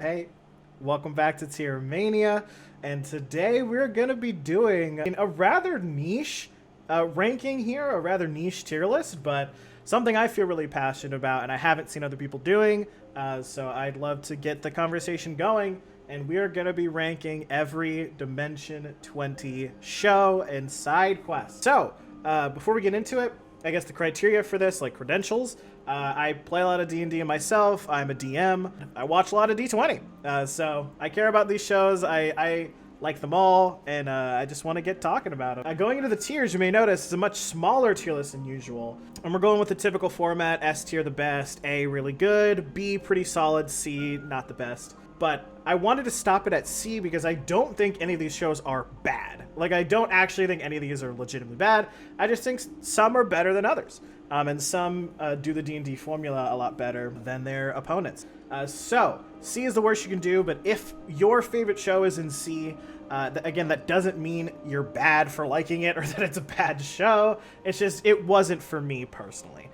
Hey, welcome back to Tier Mania, and today we're gonna be doing a rather niche ranking here, a rather niche tier list, but something I feel really passionate about and I haven't seen other people doing, so I'd love to get the conversation going, and we are gonna be ranking every Dimension 20 show and side quest. So, before we get into it, I guess the criteria for this, like credentials, I play a lot of D&D myself. I'm a DM. I watch a lot of D20. So I care about these shows. I like them all, and I just want to get talking about them. Going into the tiers, you may notice it's a much smaller tier list than usual. And we're going with the typical format: S tier the best, A really good, B pretty solid, C not the best. But I wanted to stop it at C because I don't think any of these shows are bad. Like, I don't actually think any of these are legitimately bad. I just think some are better than others. And some do the D&D formula a lot better than their opponents. So, C is the worst you can do, but if your favorite show is in C, again, that doesn't mean you're bad for liking it or that it's a bad show. It's just, it wasn't for me personally.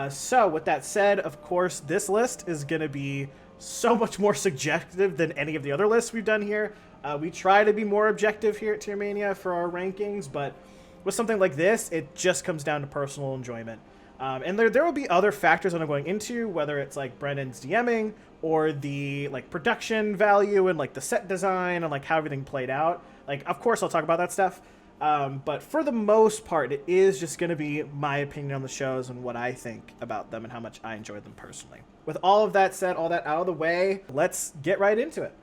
So, with that said, of course, this list is going to be so much more subjective than any of the other lists we've done here. We try to be more objective here at Tier Mania for our rankings, but with something like this, it just comes down to personal enjoyment. And there will be other factors that I'm going into, whether it's like Brennan's DMing or the like production value and like the set design and like how everything played out. Like, of course, I'll talk about that stuff. But for the most part, it is just going to be my opinion on the shows and what I think about them and how much I enjoyed them personally. With all of that said, all that out of the way, let's get right into it.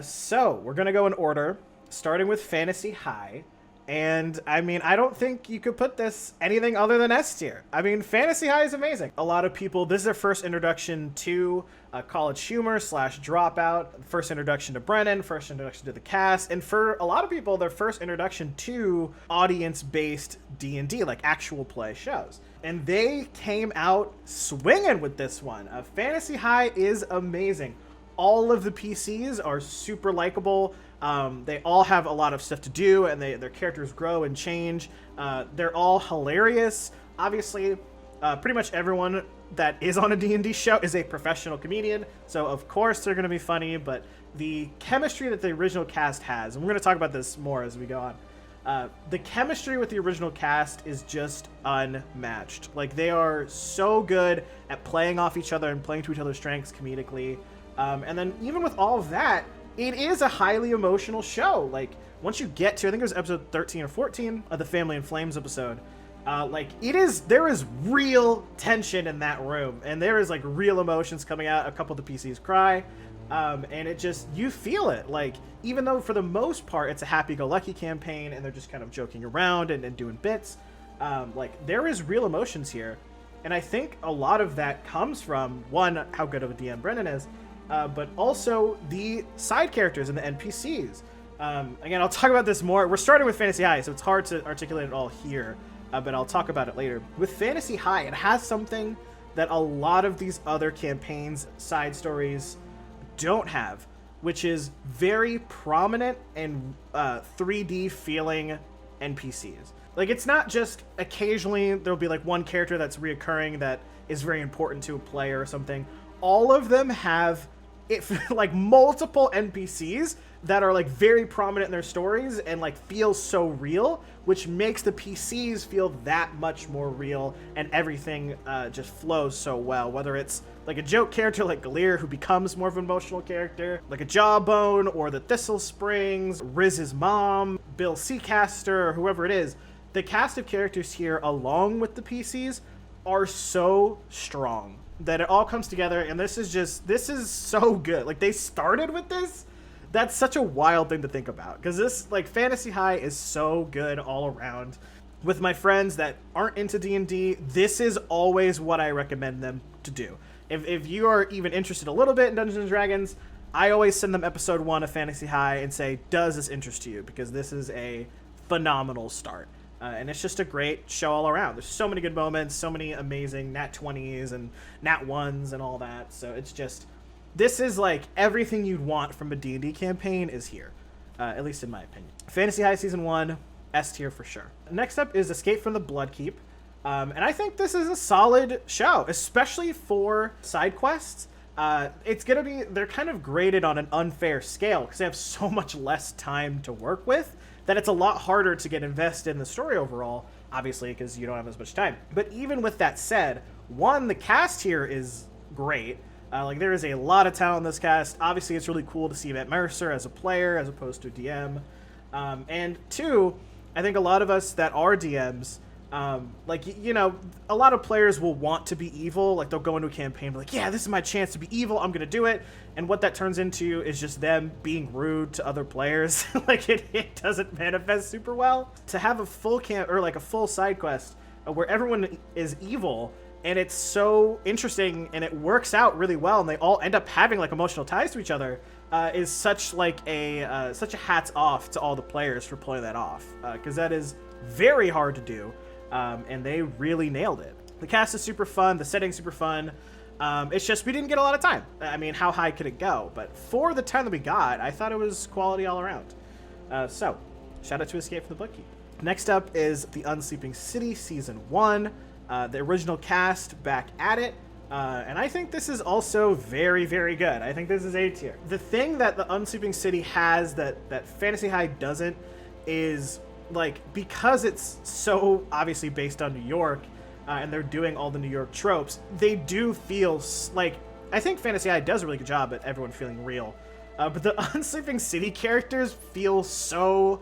So we're going to go in order, starting with Fantasy High. And I mean, I don't think you could put this anything other than S tier. I mean, Fantasy High is amazing. A lot of people, this is their first introduction to college humor / dropout, first introduction to Brennan, first introduction to the cast, and for a lot of people, their first introduction to audience-based D&D, like actual play shows. And they came out swinging with this one. Fantasy High is amazing. All of the PCs are super likable. They all have a lot of stuff to do, and their characters grow and change. They're all hilarious. Obviously, pretty much everyone that is on a D&D show is a professional comedian, so of course they're going to be funny, but the chemistry that the original cast has, and we're going to talk about this more as we go on, the chemistry with the original cast is just unmatched. Like, they are so good at playing off each other and playing to each other's strengths comedically. And then even with all of that, it is a highly emotional show. Like, once you get to, I think it was episode 13 or 14 of the Family in Flames episode, there is real tension in that room, and there is like real emotions coming out. A couple of the PCs cry, and it just, you feel it. Like, even though for the most part it's a happy-go-lucky campaign and they're just kind of joking around and doing bits, like, there is real emotions here. And I think a lot of that comes from, one, how good of a DM Brennan is, but also the side characters and the NPCs. Again, I'll talk about this more. We're starting with Fantasy High, so it's hard to articulate it all here, but I'll talk about it later. With Fantasy High, it has something that a lot of these other campaigns, side stories, don't have, which is very prominent and 3D feeling NPCs. Like, it's not just occasionally there'll be like one character that's reoccurring that is very important to a player or something. All of them have like multiple NPCs that are like very prominent in their stories and like feel so real, which makes the PCs feel that much more real, and everything just flows so well. Whether it's like a joke character like Galir, who becomes more of an emotional character, like a Jawbone, or the Thistle Springs, Riz's mom, Bill Seacaster, or whoever it is, the cast of characters here, along with the PCs, are so strong that it all comes together, and this is so good. Like, they started with this. That's such a wild thing to think about, because this, like, Fantasy High is so good all around. With my friends that aren't into D&D, this is always what I recommend them to do. If you are even interested a little bit in Dungeons & Dragons, I always send them episode 1 of Fantasy High and say, does this interest you? Because this is a phenomenal start. And it's just a great show all around. There's so many good moments, so many amazing nat 20s and nat 1s and all that. So it's just, this is like everything you'd want from a D&D campaign is here, at least in my opinion. Fantasy High Season 1, S tier for sure. Next up is Escape from the Bloodkeep. And I think this is a solid show, especially for side quests. it's gonna be, they're kind of graded on an unfair scale because they have so much less time to work with that it's a lot harder to get invested in the story overall, obviously, because you don't have as much time. But even with that said, one, the cast here is great. Like, there is a lot of talent in this cast. Obviously, it's really cool to see Matt Mercer as a player as opposed to a DM. And two, I think a lot of us that are DMs, like, you know, a lot of players will want to be evil. Like, they'll go into a campaign and be like, yeah, this is my chance to be evil. I'm going to do it. And what that turns into is just them being rude to other players. Like, it doesn't manifest super well. To have a full a full side quest where everyone is evil, and it's so interesting and it works out really well, and they all end up having like emotional ties to each other, is such a hats off to all the players for pulling that off, because that is very hard to do, and they really nailed it. The cast is super fun, the setting's super fun. It's just we didn't get a lot of time. I mean, how high could it go? But for the time that we got, I thought it was quality all around. So shout out to Escape from the Bloodkeep. Next up is the Unsleeping City Season 1. The original cast back at it, and I think this is also very, very good. I think this is A tier. The thing that the Unsleeping City has that Fantasy High doesn't is, like, because it's so obviously based on New York, and they're doing all the New York tropes, they do feel like, I think Fantasy High does a really good job at everyone feeling real, but the Unsleeping City characters feel so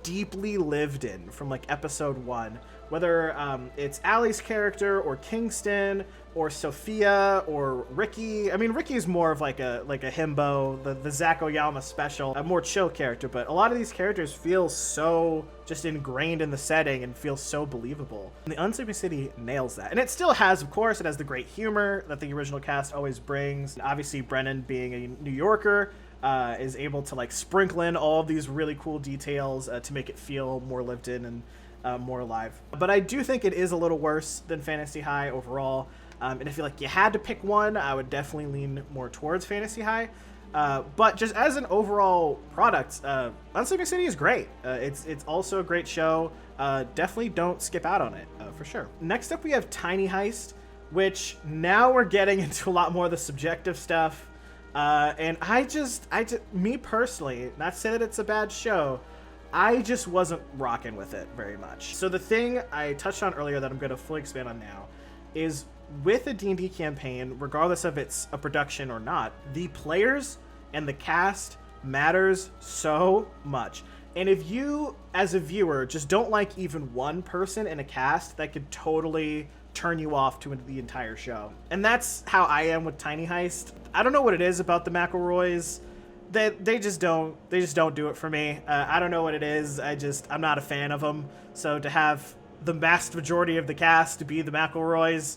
deeply lived in from like episode 1. Whether it's Allie's character or Kingston or Sophia or Ricky. I mean, Ricky's more of like a himbo, the Zach Oyama special, a more chill character. But a lot of these characters feel so just ingrained in the setting and feel so believable. And the Unsleeping City nails that. And it still has, of course, it has the great humor that the original cast always brings. And obviously, Brennan being a New Yorker, is able to like sprinkle in all of these really cool details to make it feel more lived in and more alive. But I do think it is a little worse than Fantasy High overall. And if you had to pick one, I would definitely lean more towards Fantasy High. But just as an overall product, Unsleeping City is great. It's also a great show. Definitely don't skip out on it, for sure. Next up, we have Tiny Heist, which now we're getting into a lot more of the subjective stuff. And me personally, not to say that it's a bad show, I just wasn't rocking with it very much. So the thing I touched on earlier that I'm going to fully expand on now is with a D&D campaign, regardless of it's a production or not, the players and the cast matters so much. And if you, as a viewer, just don't like even one person in a cast, that could totally turn you off to the entire show. And that's how I am with Tiny Heist. I don't know what it is about the McElroys. They just don't do it for me. I don't know what it is. I'm not a fan of them. So to have the vast majority of the cast to be the McElroys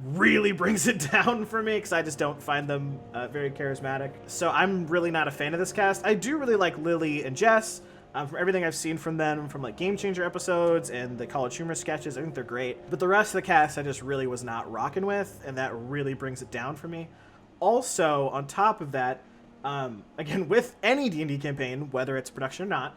really brings it down for me, because I just don't find them very charismatic. So I'm really not a fan of this cast. I do really like Lily and Jess. From everything I've seen from them, from like Game Changer episodes and the College Humor sketches, I think they're great. But the rest of the cast I just really was not rocking with, and that really brings it down for me. Also, on top of that, again, with any D&D campaign, whether it's production or not,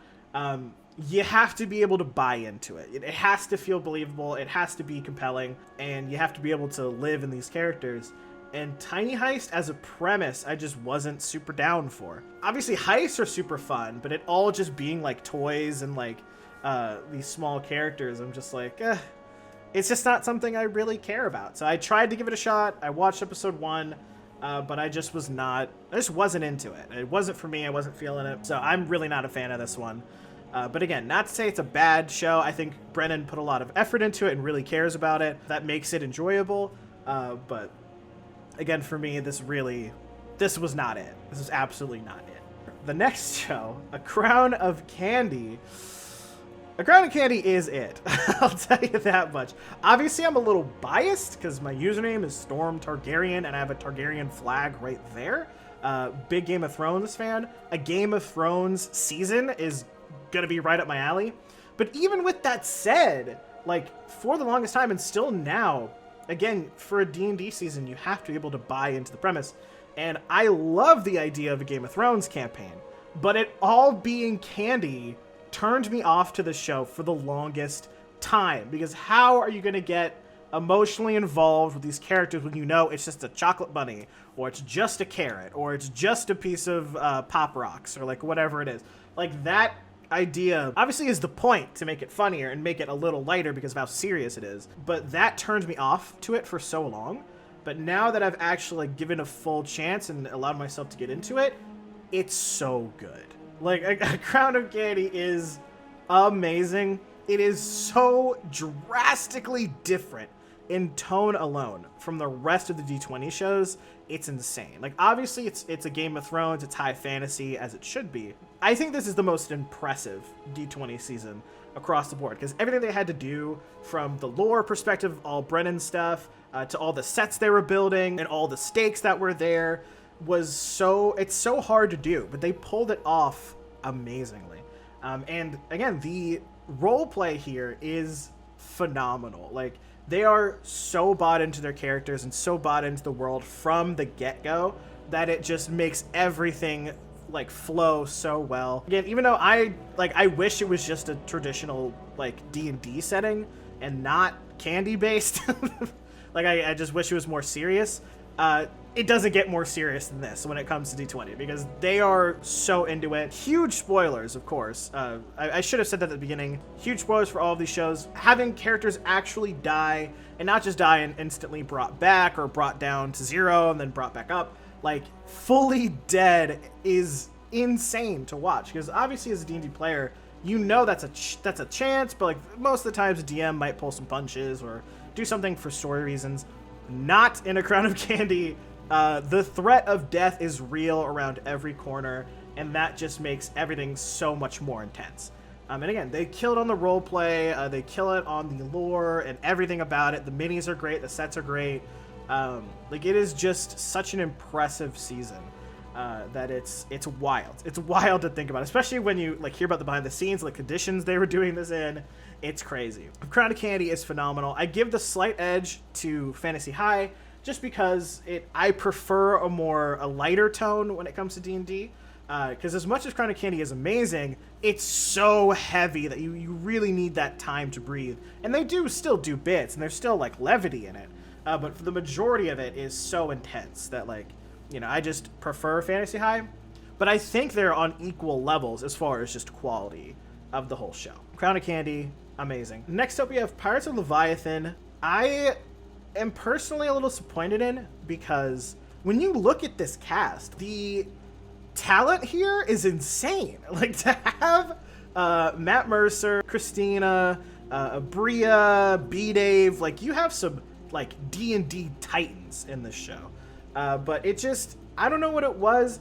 you have to be able to buy into it. It has to feel believable, it has to be compelling, and you have to be able to live in these characters. And Tiny Heist as a premise, I just wasn't super down for. Obviously, heists are super fun, but it all just being like toys and like these small characters, I'm just like, it's just not something I really care about. So I tried to give it a shot. I watched episode 1. But I just wasn't into it. It wasn't for me. I wasn't feeling it. So I'm really not a fan of this one. But again, not to say it's a bad show. I think Brennan put a lot of effort into it and really cares about it. That makes it enjoyable. But again, for me, this was not it. This was absolutely not it. The next show, A Crown of Candy. A Crown of Candy is it. I'll tell you that much. Obviously, I'm a little biased because my username is Storm Targaryen, and I have a Targaryen flag right there. Big Game of Thrones fan. A Game of Thrones season is going to be right up my alley. But even with that said, like, for the longest time and still now, again, for a D&D season, you have to be able to buy into the premise. And I love the idea of a Game of Thrones campaign. But it all being candy turned me off to the show for the longest time, because how are you going to get emotionally involved with these characters when you know it's just a chocolate bunny, or it's just a carrot, or it's just a piece of Pop Rocks, or like whatever it is. Like that idea obviously is the point to make it funnier and make it a little lighter because of how serious it is. But that turned me off to it for so long. But now that I've actually given a full chance and allowed myself to get into it, it's so good. Like, a Crown of Candy is amazing. It is so drastically different in tone alone from the rest of the D20 shows. It's insane. Like, obviously, it's a Game of Thrones. It's high fantasy, as it should be. I think this is the most impressive D20 season across the board, because everything they had to do, from the lore perspective, all Brennan stuff, to all the sets they were building and all the stakes that were there, it's so hard to do, but they pulled it off amazingly. And again, the role play here is phenomenal. Like, they are so bought into their characters and so bought into the world from the get-go that it just makes everything like flow so well. Again, even though I wish it was just a traditional like D&D setting and not candy based. Like, I just wish it was more serious. It doesn't get more serious than this when it comes to D20, because they are so into it. Huge spoilers, of course. I should have said that at the beginning. Huge spoilers for all of these shows. Having characters actually die, and not just die and instantly brought back or brought down to 0 and then brought back up. Like, fully dead is insane to watch, because obviously as a D&D player, you know that's a chance, but like most of the times a DM might pull some punches or do something for story reasons. Not in A Crown of Candy. The threat of death is real around every corner, and that just makes everything so much more intense. And again, they kill it on the roleplay, they kill it on the lore and everything about it. The minis are great, the sets are great. Like, it is just such an impressive season that it's wild. It's wild to think about, especially when you like hear about the behind the scenes, the conditions they were doing this in. It's crazy. Crown of Candy is phenomenal. I give the slight edge to Fantasy High, just because I prefer a lighter tone when it comes to D&D. Because as much as Crown of Candy is amazing, it's so heavy that you really need that time to breathe. And they still do bits, and there's still like levity in it. But for the majority of it is so intense that, like, you know, I just prefer Fantasy High. But I think they're on equal levels as far as just quality of the whole show. Crown of Candy, amazing. Next up, we have Pirates of Leviathan. I am personally a little disappointed in, because when you look at this cast, the talent here is insane. Like, to have Matt Mercer, Christina, Bria, B-Dave, like, you have some like D&D titans in this show. But it just, I don't know what it was.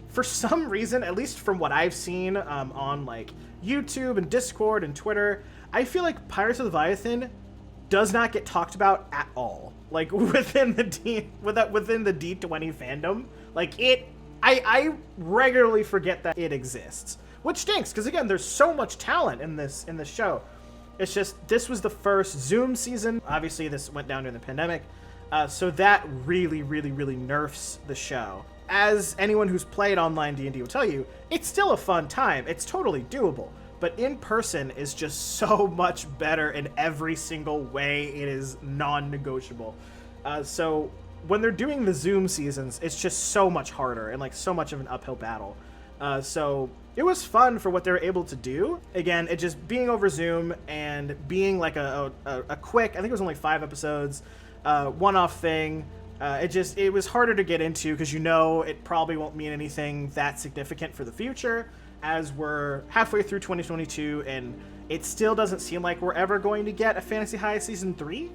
For some reason, at least from what I've seen on like YouTube and Discord and Twitter, I feel like Pirates of Leviathan does not get talked about at all. Like, within the D20 fandom. Like, I regularly forget that it exists, which stinks, because again, there's so much talent in this show. It's just, this was the first Zoom season. Obviously, this went down during the pandemic. So that really, really, really nerfs the show. As anyone who's played online D&D will tell you, it's still a fun time. It's totally doable. But in person is just so much better in every single way. It is non-negotiable. So when they're doing the Zoom seasons, it's just so much harder and like so much of an uphill battle. So it was fun for what they were able to do. Again, it just being over Zoom and being like a quick, I think it was only 5 episodes, one-off thing. It was harder to get into, because you know it probably won't mean anything that significant for the future, as we're halfway through 2022 and it still doesn't seem like we're ever going to get a Fantasy High Season 3.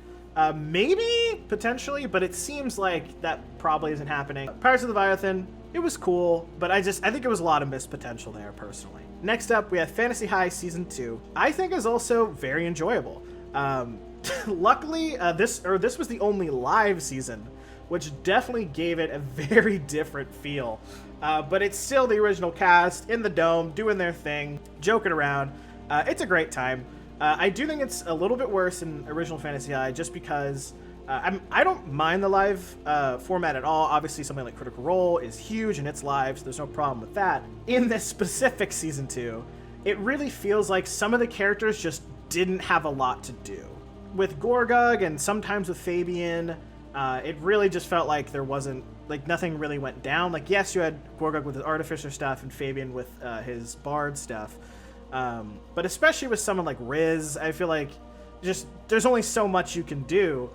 Maybe, potentially, but it seems like that probably isn't happening. Pirates of Leviathan, it was cool, but I think it was a lot of missed potential there, personally. Next up, we have Fantasy High Season 2. I think is also very enjoyable. Luckily, this was the only live season, which definitely gave it a very different feel. But it's still the original cast in the dome, doing their thing, joking around. It's a great time. I do think it's a little bit worse than original Fantasy High, just because I don't mind the live format at all. Obviously, something like Critical Role is huge and it's live, so there's no problem with that. In this specific Season 2, it really feels like some of the characters just didn't have a lot to do. with Gorgug and sometimes with Fabian, it really just felt like there wasn't, like, nothing really went down. Like, yes, you had Gorgug with his Artificer stuff and Fabian with his Bard stuff. But especially with someone like Riz, I feel like just there's only so much you can do.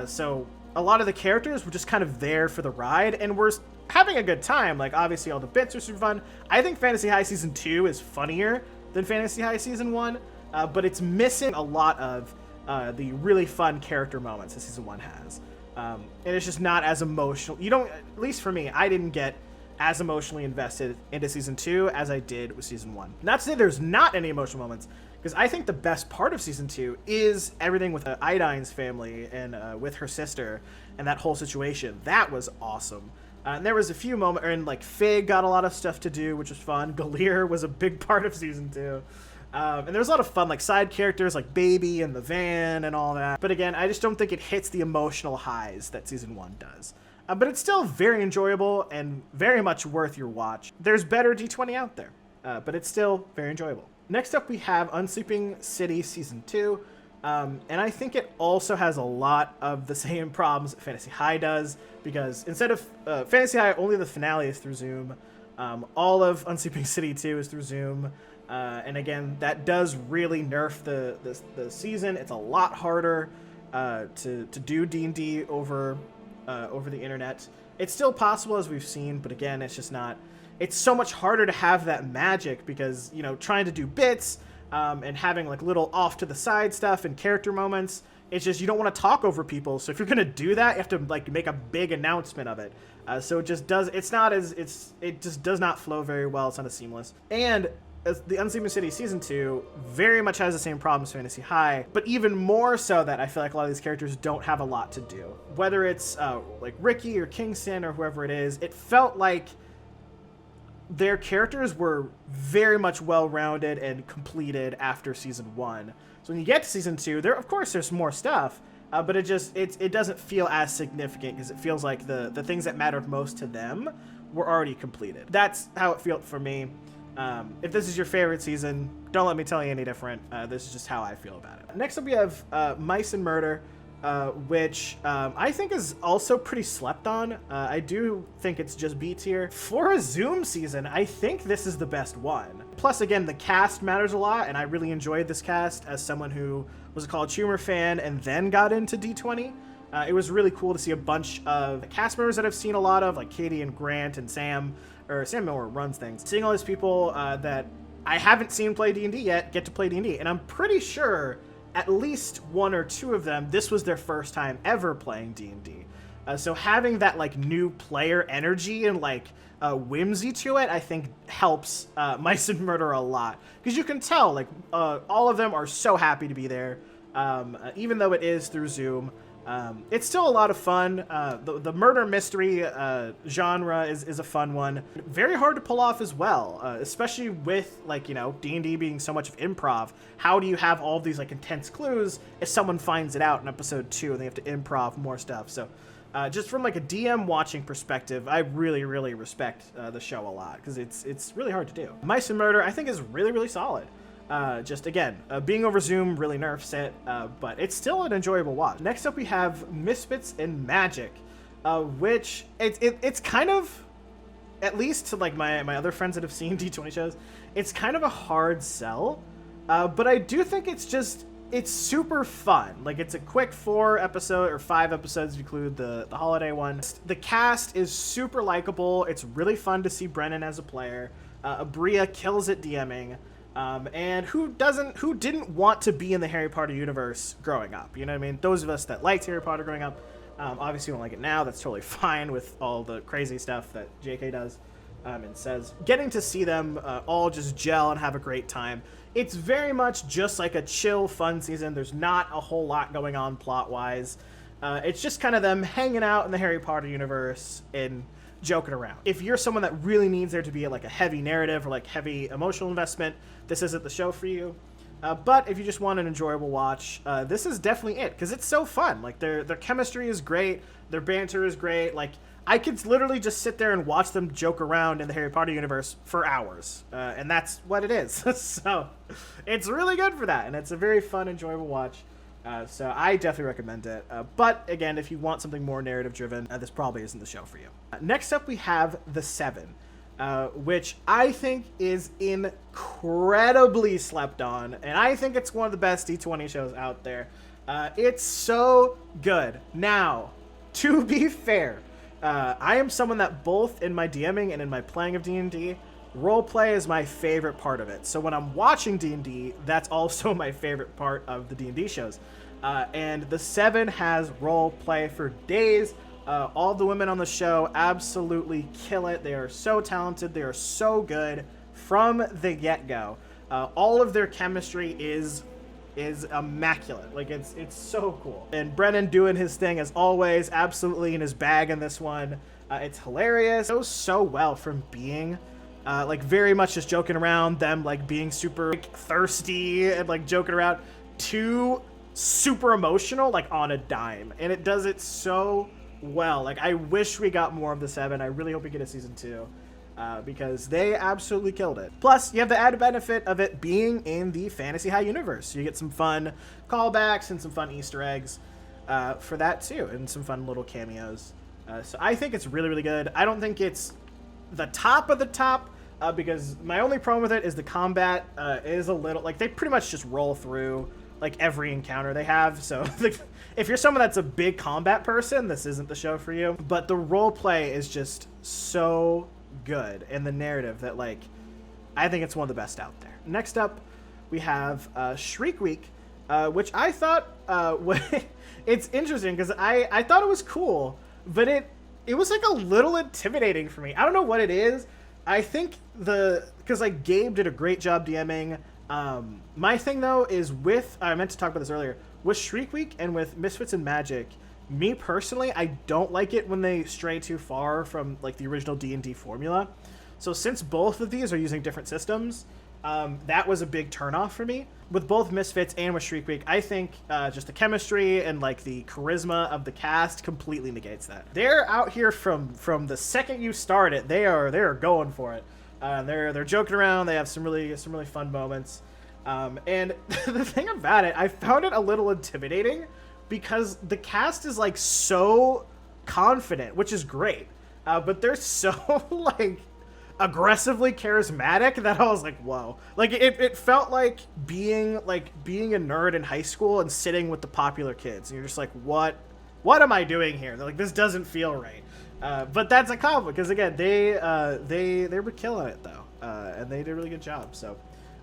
So a lot of the characters were just kind of there for the ride, and we're having a good time. Like, obviously all the bits are super fun. I think Fantasy High Season 2 is funnier than Fantasy High Season 1, but it's missing a lot of the really fun character moments that Season 1 has. And it's just not as emotional. You don't, at least for me, I didn't get as emotionally invested into Season 2 as I did with Season 1. Not to say there's not any emotional moments, because I think the best part of Season 2 is everything with Iodine's family and with her sister and that whole situation. That was awesome. And there was a few moments, and like Fig got a lot of stuff to do, which was fun. Galir was a big part of Season 2. And there was a lot of fun, like side characters like Baby and the van and all that. But again, I just don't think it hits the emotional highs that Season 1 does. But it's still very enjoyable and very much worth your watch. There's better D20 out there, but it's still very enjoyable. Next up, we have Unsleeping City Season 2. And I think it also has a lot of the same problems that Fantasy High does, because instead of Fantasy High, only the finale is through Zoom. All of Unsleeping City 2 is through Zoom. And again, that does really nerf the season. It's a lot harder to do D&D over the internet. It's still possible, as we've seen, but again, it's just not. It's so much harder to have that magic because, you know, trying to do bits and having like little off to the side stuff and character moments, it's just you don't want to talk over people. So if you're gonna do that, you have to like make a big announcement of it. So it just does. It just does not flow very well. It's not as seamless. And the Unsleeping City Season 2 very much has the same problems as Fantasy High, but even more so that I feel like a lot of these characters don't have a lot to do. Whether it's like Ricky or Kingston or whoever it is, it felt like their characters were very much well-rounded and completed after Season 1. So when you get to Season 2, of course there's more stuff, but it doesn't feel as significant because it feels like the things that mattered most to them were already completed. That's how it felt for me. If this is your favorite season, don't let me tell you any different. This is just how I feel about it. Next up, we have Mice and Murder, which I think is also pretty slept on. I do think it's just B tier. For a Zoom season, I think this is the best one. Plus, again, the cast matters a lot, and I really enjoyed this cast as someone who was a College Humor fan and then got into D20. It was really cool to see a bunch of cast members that I've seen a lot of, like Katie and Grant and Sam Miller runs things. Seeing all these people that I haven't seen play D&D yet get to play D&D, and I'm pretty sure at least one or two of them, this was their first time ever playing D&D. So having that like new player energy and like whimsy to it, I think helps Mice and Murder a lot, because you can tell like all of them are so happy to be there, even though it is through Zoom. It's still a lot of fun. The murder mystery genre is a fun one. Very hard to pull off as well, especially with like, you know, D&D being so much of improv. How do you have all of these like intense clues if someone finds it out in episode 2 and they have to improv more stuff? So just from like a DM watching perspective, I really, really respect the show a lot, because it's really hard to do. Mice and Murder, I think, is really, really solid. Just again, being over Zoom really nerfs it, but it's still an enjoyable watch. Next up, we have Misfits and Magic, which it's kind of, at least to like my other friends that have seen D20 shows, it's kind of a hard sell, but I do think it's super fun. Like, it's a quick 4 episode or 5 episodes if you include the holiday one. The cast is super likable. It's really fun to see Brennan as a player. Abria kills at DMing. And who didn't want to be in the Harry Potter universe growing up? You know what I mean? Those of us that liked Harry Potter growing up, obviously don't like it now. That's totally fine with all the crazy stuff that JK does and says. Getting to see them all just gel and have a great time. It's very much just like a chill, fun season. There's not a whole lot going on plot-wise. It's just kind of them hanging out in the Harry Potter universe and joking around. If you're someone that really needs there to be like a heavy narrative or like heavy emotional investment, this isn't the show for you. But if you just want an enjoyable watch, this is definitely it, because it's so fun. Like, their chemistry is great, their banter is great. Like, I could literally just sit there and watch them joke around in the Harry Potter universe for hours, and that's what it is. So it's really good for that, and it's a very fun, enjoyable watch. So I definitely recommend it. But again, if you want something more narrative driven, this probably isn't the show for you. Next up, we have The Seven, which I think is incredibly slept on. And I think it's one of the best D20 shows out there. It's so good. Now, to be fair, I am someone that both in my DMing and in my playing of D&D, roleplay is my favorite part of it. So when I'm watching D&D, that's also my favorite part of the D&D shows. And The Seven has roleplay for days. All the women on the show absolutely kill it. They are so talented. They are so good from the get-go. All of their chemistry is immaculate. Like, it's so cool. And Brennan doing his thing as always, absolutely in his bag in this one. It's hilarious. It goes so well from being like very much just joking around, them like being super like, thirsty and like joking around, to super emotional like on a dime. And it does it so well. Like, I wish we got more of The Seven. I really hope we get a season 2. Because they absolutely killed it. Plus, you have the added benefit of it being in the Fantasy High universe. You get some fun callbacks and some fun Easter eggs for that too, and some fun little cameos. So I think it's really, really good. I don't think it's the top of the top, because my only problem with it is the combat is a little, like, they pretty much just roll through like every encounter they have. So if you're someone that's a big combat person, this isn't the show for you. But the role play is just so good, and the narrative that, like, I think it's one of the best out there. Next up, we have Shriek Week, which I thought it's interesting because I thought it was cool, but it was like a little intimidating for me. I don't know what it is. I think because like Gabe did a great job DMing. My thing though is I meant to talk about this earlier, with Shriek Week and with Misfits and Magic, me personally, I don't like it when they stray too far from like the original D&D formula. So since both of these are using different systems, that was a big turnoff for me. With both Misfits and with Shriek Week, I think just the chemistry and like the charisma of the cast completely negates that. They're out here from the second you start it. They are going for it. They're joking around. They have some really fun moments. And the thing about it, I found it a little intimidating because the cast is like so confident, which is great. But they're so like aggressively charismatic that I was like, whoa. Like it felt like being a nerd in high school and sitting with the popular kids. And you're just like, what am I doing here? They're like, this doesn't feel right. But that's a compliment because again, they were killing it though. And they did a really good job. So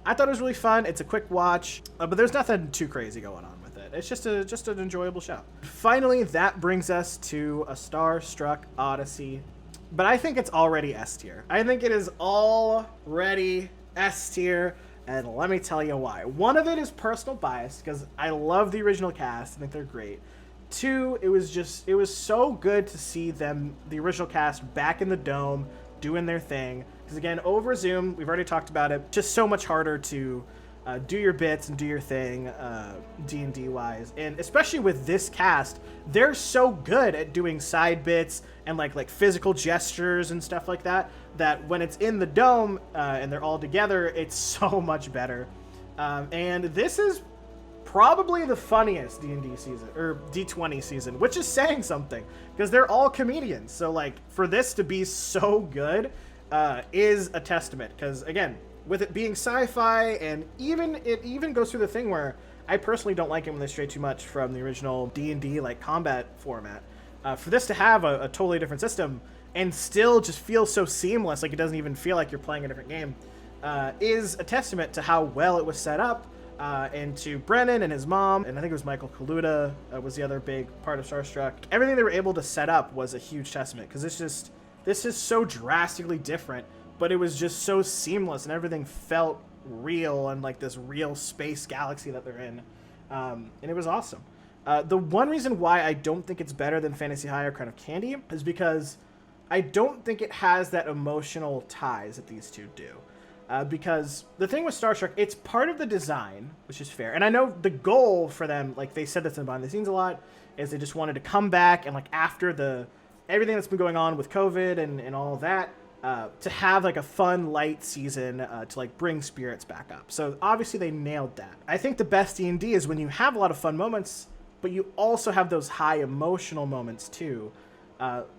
I thought it was really fun. It's a quick watch, but there's nothing too crazy going on with it. It's just an enjoyable show. Finally, that brings us to a Starstruck Odyssey. But I think it's already S tier. I think it is already S tier, and let me tell you why. One of it is personal bias, because I love the original cast. I think they're great. Two, it was so good to see them, the original cast, back in the dome, doing their thing. Because again, over Zoom, we've already talked about it, just so much harder to do your bits and do your thing D&D wise. And especially with this cast, they're so good at doing side bits and like physical gestures and stuff like that, that when it's in the dome and they're all together, it's so much better. And this is probably the funniest D&D season, or D20 season, which is saying something, because they're all comedians. So like for this to be so good is a testament, because again, with it being sci-fi, and it even goes through the thing where I personally don't like it when they stray too much from the original D&D like combat format. For this to have a totally different system and still just feel so seamless, like it doesn't even feel like you're playing a different game, is a testament to how well it was set up, and to Brennan and his mom, and I think it was Michael Kaluta was the other big part of Starstruck. Everything they were able to set up was a huge testament, because this is so drastically different, but it was just so seamless and everything felt real and like this real space galaxy that they're in. And it was awesome. The one reason why I don't think it's better than Fantasy High or Crown of Candy is because I don't think it has that emotional ties that these two do. Because the thing with Starstruck, it's part of the design, which is fair. And I know the goal for them, like they said this in behind the scenes a lot, is they just wanted to come back and like after everything that's been going on with COVID and all that, to have like a fun light season to like bring spirits back up. So obviously they nailed that. I think the best D&D is when you have a lot of fun moments, but you also have those high emotional moments too.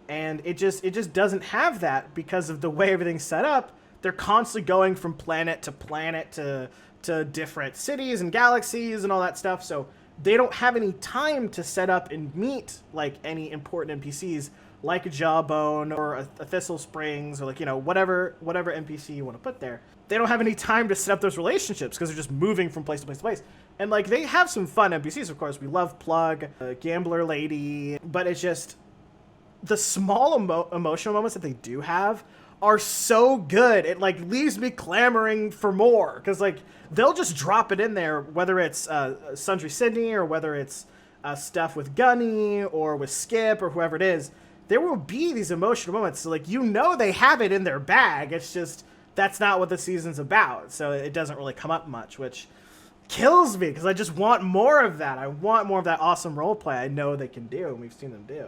And it just doesn't have that because of the way everything's set up. They're constantly going from planet to different cities and galaxies and all that stuff. So they don't have any time to set up and meet like any important NPCs like a Jawbone or a Thistle Springs or like, you know, whatever NPC you want to put there. They don't have any time to set up those relationships because they're just moving from place to place to place. And like they have some fun NPCs, of course. We love Plug, Gambler Lady, but it's just the small emotional moments that they do have are so good. It like leaves me clamoring for more because like they'll just drop it in there, whether it's Sundry Sydney or whether it's stuff with Gunny or with Skip or whoever it is. There will be these emotional moments. So like, you know, they have it in their bag. It's just, that's not what the season's about. So it doesn't really come up much, which kills me because I just want more of that. I want more of that awesome roleplay I know they can do and we've seen them do.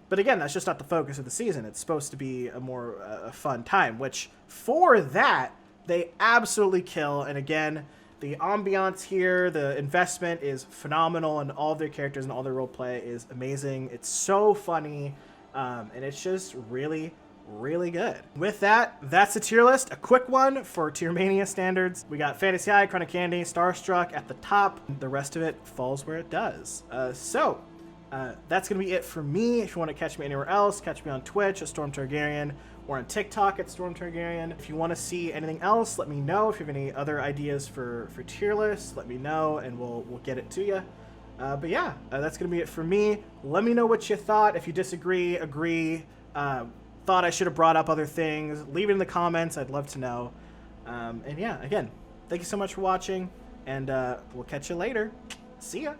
But again, that's just not the focus of the season. It's supposed to be a more fun time, which for that, they absolutely kill. And again, the ambiance here, the investment is phenomenal, and all of their characters and all their roleplay is amazing. It's so funny, and it's just really, really good. With that, that's the tier list. A quick one for Tier Mania standards. We got Fantasy Eye, Chronic Candy, Starstruck at the top. The rest of it falls where it does. That's going to be it for me. If you want to catch me anywhere else, catch me on Twitch at Storm Targaryen or on TikTok at Storm Targaryen. If you want to see anything else, let me know. If you have any other ideas for tier lists, let me know and we'll get it to you. But yeah, that's going to be it for me. Let me know what you thought. If you disagree, agree, thought I should have brought up other things, leave it in the comments. I'd love to know. And yeah, again, thank you so much for watching, and we'll catch you later. See ya.